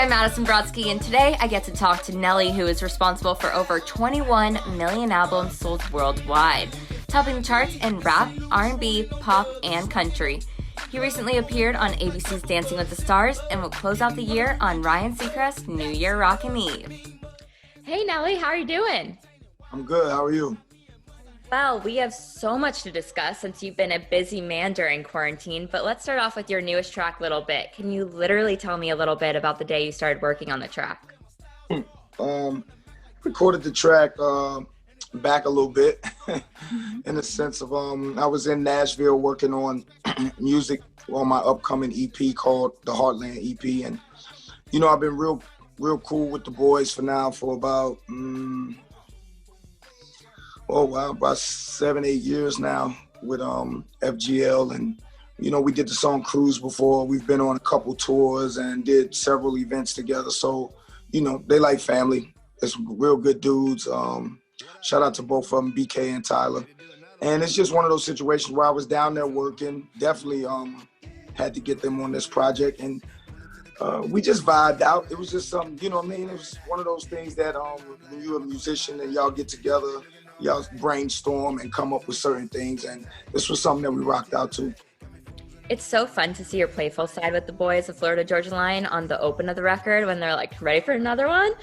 I'm Madison Brodsky, and today I get to talk to Nelly, who is responsible for over 21 million albums sold worldwide, topping the charts in rap, R&B, pop, and country. He recently appeared on ABC's Dancing with the Stars and will close out the year on Ryan Seacrest's New Year Rockin Eve. Hey Nelly, how are you doing? I'm good, how are you? Well, we have so much to discuss since you've been a busy man during quarantine, but let's start off with your newest track, Little Bit. Can you literally tell me a little bit about the day you started working on the track? Recorded the track back a little bit in the sense of I was in Nashville working on music on my upcoming EP called the Heartland EP, and you know I've been real cool with the boys for about about 7-8 years now with FGL, and you know we did the song Cruise before. We've been on a couple tours and did several events together, so you know they like family. It's real good dudes. Shout out to both of them, BK and Tyler. And it's just one of those situations where I was down there working, definitely had to get them on this project, and we just vibed out. It was just something, you know what I mean? It was one of those things that when you're a musician and y'all get together, y'all brainstorm and come up with certain things, and this was something that we rocked out to. It's so fun to see your playful side with the boys of Florida Georgia Line on the open of the record when they're like, ready for another one?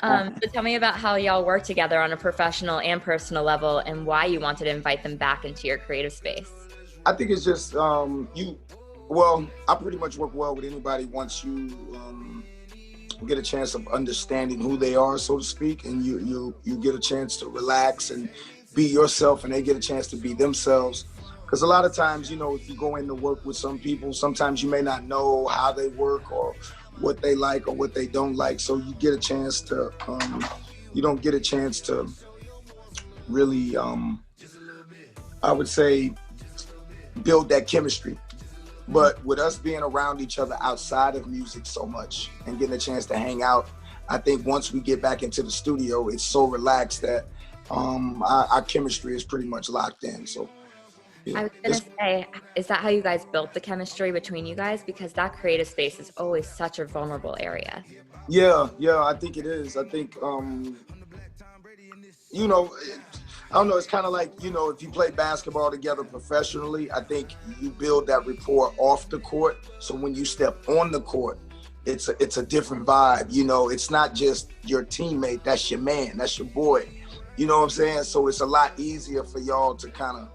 So tell me about how y'all work together on a professional and personal level and why you wanted to invite them back into your creative space. I think it's just, I pretty much work well with anybody once you get a chance of understanding who they are, so to speak, and you get a chance to relax and be yourself, and they get a chance to be themselves. Because a lot of times, you know, if you go in to work with some people, sometimes you may not know how they work or what they like or what they don't like. So you get a chance to, you don't get a chance to really, I would say, build that chemistry. But with us being around each other outside of music so much and getting a chance to hang out, I think once we get back into the studio, it's so relaxed that our chemistry is pretty much locked in. So. Yeah. I was going to say, is that how you guys built the chemistry between you guys? Because that creative space is always such a vulnerable area. Yeah, I think it is. I think, you know, I don't know, it's kind of like, you know, if you play basketball together professionally, I think you build that rapport off the court. So when you step on the court, it's a different vibe. You know, it's not just your teammate, that's your man, that's your boy. You know what I'm saying? So it's a lot easier for y'all to kind of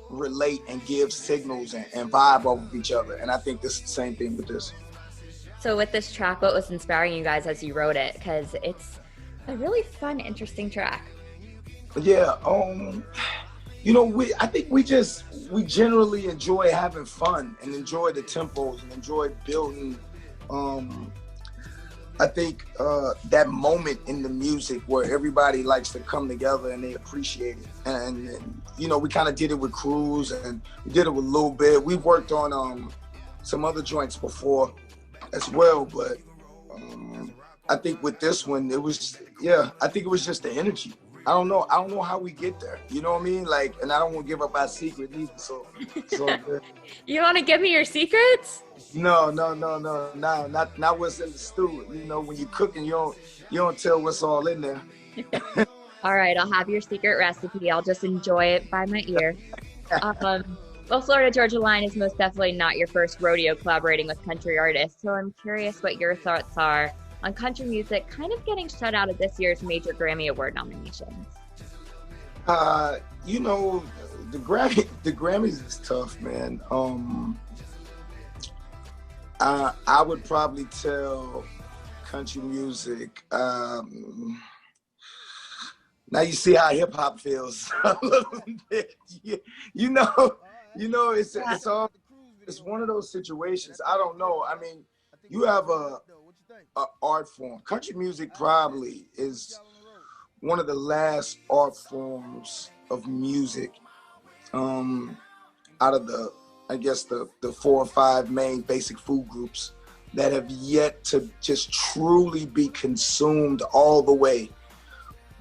relate and give signals and vibe off of each other. And I think this is the same thing with this. So with this track, what was inspiring you guys as you wrote it? Because it's a really fun, interesting track. Yeah, you know, I think we generally enjoy having fun and enjoy the tempos and enjoy building, I think that moment in the music where everybody likes to come together and they appreciate it. And you know, we kind of did it with Cruise and we did it with Lil Bit. We've worked on some other joints before as well, but I think with this one, I think it was just the energy. I don't know how we get there. You know what I mean? Like, and I don't want to give up our secret either. So You want to give me your secrets? No, not what's in the stew. You know, when you're cooking, you don't tell what's all in there. All right, I'll have your secret recipe. I'll just enjoy it by my ear. Well, Florida Georgia Line is most definitely not your first rodeo collaborating with country artists. So I'm curious what your thoughts are on country music kind of getting shut out of this year's major Grammy Award nominations. You know, the Grammys is tough, man. I would probably tell country music. Now you see how hip hop feels a little bit. You know, it's one of those situations. I don't know. I mean, you have a art form. Country music probably is one of the last art forms of music out of the 4 or 5 main basic food groups that have yet to just truly be consumed all the way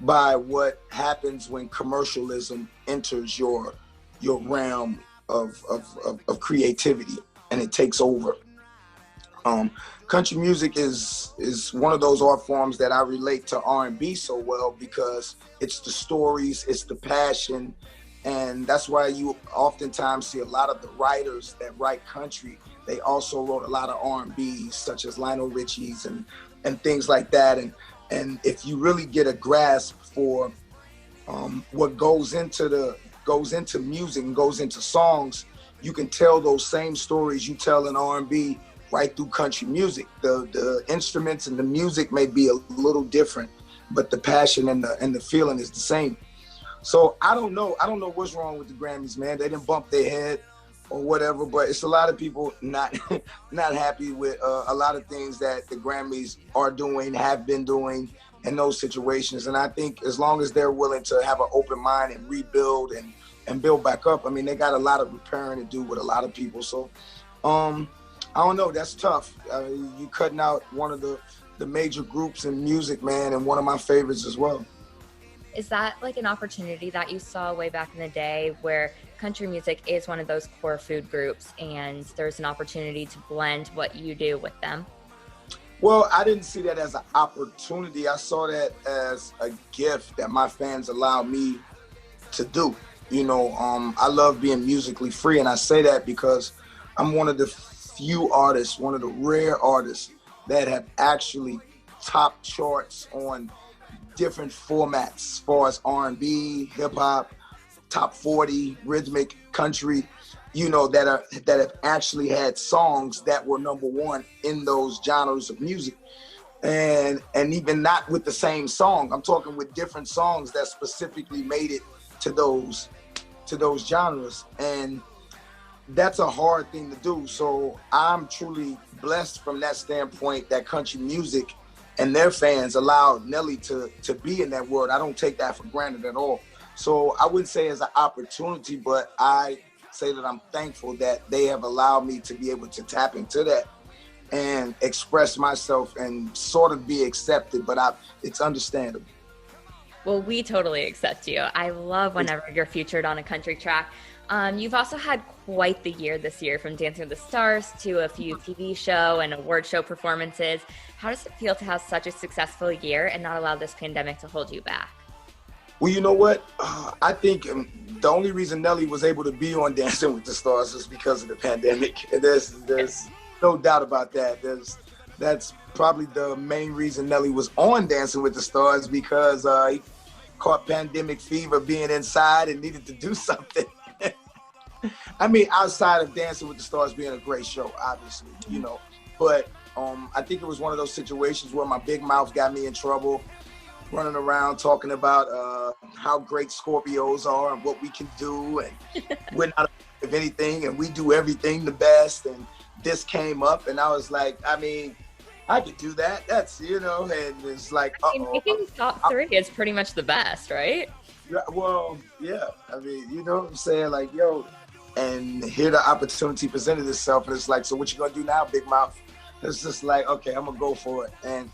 by what happens when commercialism enters your realm of creativity and it takes over. Country music is one of those art forms that I relate to R&B so well, because it's the stories, it's the passion, and that's why you oftentimes see a lot of the writers that write country. They also wrote a lot of R&B, such as Lionel Richie's and things like that. And if you really get a grasp for what goes into music and goes into songs, you can tell those same stories you tell in R&B right through country music. The instruments and the music may be a little different, but the passion and the feeling is the same. So I don't know what's wrong with the Grammys, man. They didn't bump their head or whatever, but it's a lot of people not happy with a lot of things that the Grammys are doing, have been doing in those situations. And I think as long as they're willing to have an open mind and rebuild and build back up, I mean, they got a lot of repairing to do with a lot of people. So I don't know, that's tough. You cutting out one of the major groups in music, man, and one of my favorites as well. Is that like an opportunity that you saw way back in the day where country music is one of those core food groups and there's an opportunity to blend what you do with them? Well, I didn't see that as an opportunity. I saw that as a gift that my fans allowed me to do. You know, I love being musically free, and I say that because I'm one of the few artists, one of the rare artists that have actually topped charts on different formats as far as R&B, hip hop, top 40, rhythmic, country, you know, that have actually had songs that were number one in those genres of music. And even not with the same song. I'm talking with different songs that specifically made it to those genres. And that's a hard thing to do. So I'm truly blessed from that standpoint that country music and their fans allowed Nelly to be in that world. I don't take that for granted at all. So I wouldn't say it's an opportunity, but I say that I'm thankful that they have allowed me to be able to tap into that and express myself and sort of be accepted, but it's understandable. Well, we totally accept you. I love whenever you're featured on a country track. You've also had quite the year this year, from Dancing with the Stars to a few TV show and award show performances. How does it feel to have such a successful year and not allow this pandemic to hold you back? Well, you know what? I think the only reason Nelly was able to be on Dancing with the Stars is because of the pandemic. There's no doubt about that. That's probably the main reason Nelly was on Dancing with the Stars, because he caught pandemic fever being inside and needed to do something. I mean, outside of Dancing with the Stars being a great show, obviously, you know, but I think it was one of those situations where my big mouth got me in trouble, running around talking about how great Scorpios are and what we can do, and we're not afraid of anything and we do everything the best. And this came up and I was like, I mean, I could do that. That's, you know, and it's like, making top three is pretty much the best, right? Well, yeah. I mean, you know what I'm saying? Like, yo, and here the opportunity presented itself, and it's like, so what you gonna do now, big mouth? It's just like, okay, I'm gonna go for it. And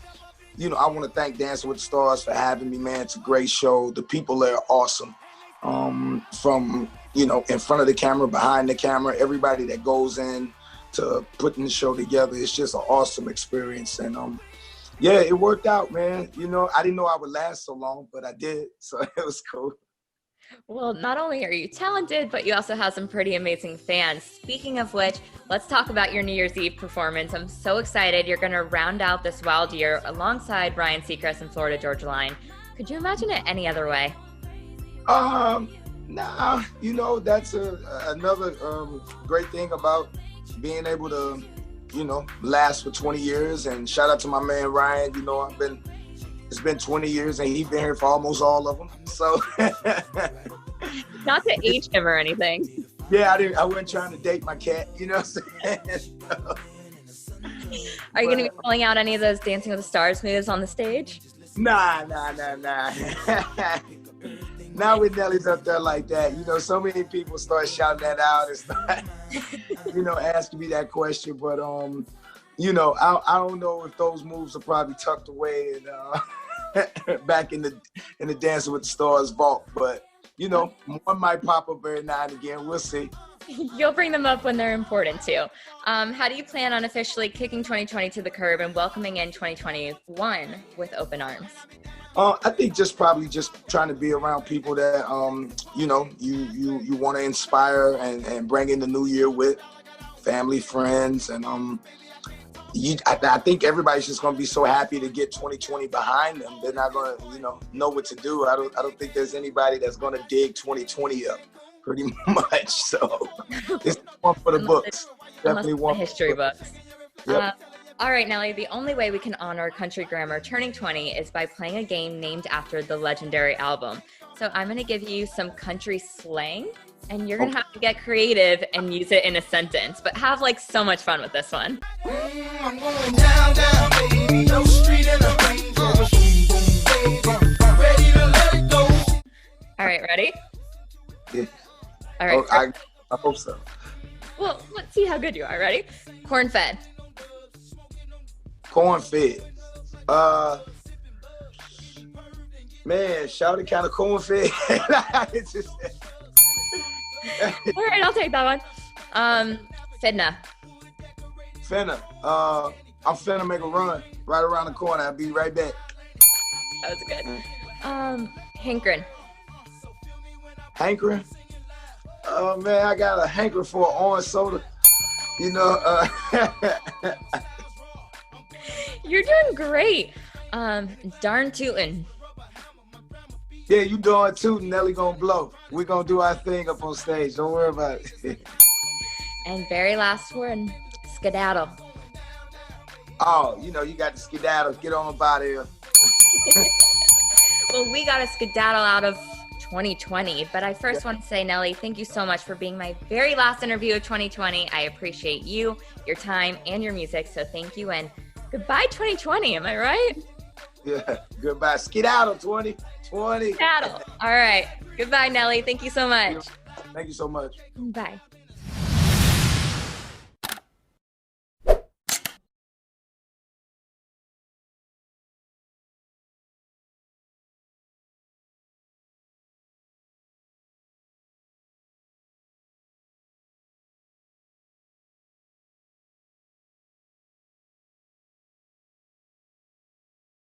you know, I want to thank Dancing with the Stars for having me, man. It's a great show. The people there are awesome. From, you know, in front of the camera, behind the camera, everybody that goes in to putting the show together, it's just an awesome experience. And yeah, it worked out, man. You know, I didn't know I would last so long, but I did. So it was cool. Well, not only are you talented, but you also have some pretty amazing fans. Speaking of which, let's talk about your New Year's Eve performance. I'm so excited. You're going to round out this wild year alongside Ryan Seacrest and Florida Georgia Line. Could you imagine it any other way? Nah, you know, that's another great thing about being able to, you know, last for 20 years. And shout out to my man, Ryan. You know, it's been 20 years and he's been here for almost all of them. So not to age him or anything. Yeah, I wasn't trying to date my cat, you know what I'm saying? Are you going to be pulling out any of those Dancing with the Stars moves on the stage? Nah. Not with Nelly's up there like that. You know, so many people start shouting that out and start, you know, asking me that question. But, you know, I don't know if those moves are probably tucked away and back in the Dancing with the Stars vault. But, you know, one might pop up every now and again. We'll see. You'll bring them up when they're important too. How do you plan on officially kicking 2020 to the curb and welcoming in 2021 with open arms? I think just probably just trying to be around people that you know, you want to inspire and bring in the new year with family, friends, and I think everybody's just gonna be so happy to get 2020 behind them. They're not gonna, you know what to do. I don't think there's anybody that's gonna dig 2020 up, pretty much. So it's one for the books. Definitely one history books. Yep. All right, Nelly, the only way we can honor Country Grammar turning 20 is by playing a game named after the legendary album. So I'm going to give you some country slang, and you're going to have to get creative and use it in a sentence, but have like so much fun with this one. I'm going down, down, baby. No street in a Range Rover. Ready to let it go. All right, ready? Yeah. All right. I hope so. Well, let's see how good you are. Ready? Corn-fed. Corn-fed. Man, shouty kind of corn-fed. It's just... All right, I'll take that one. Fidna. Finna. I'm finna make a run right around the corner. I'll be right back. That was good. Hankrin. Hankering? Oh man, I got a hankering for an orange soda. You know, You're doing great. Darn tootin'. Yeah, you doing too. Nelly gonna blow. We gonna do our thing up on stage. Don't worry about it. And very last one, skedaddle. Oh, you know, you got the skedaddle. Get on about here. Well, we got a skedaddle out of 2020, but I first want to say, Nelly, thank you so much for being my very last interview of 2020. I appreciate you, your time, and your music, so thank you, and goodbye 2020, am I right? Yeah, goodbye. Skedaddle 2020. Skedaddle. All right. Goodbye, Nelly. Thank you so much. Thank you so much. Bye.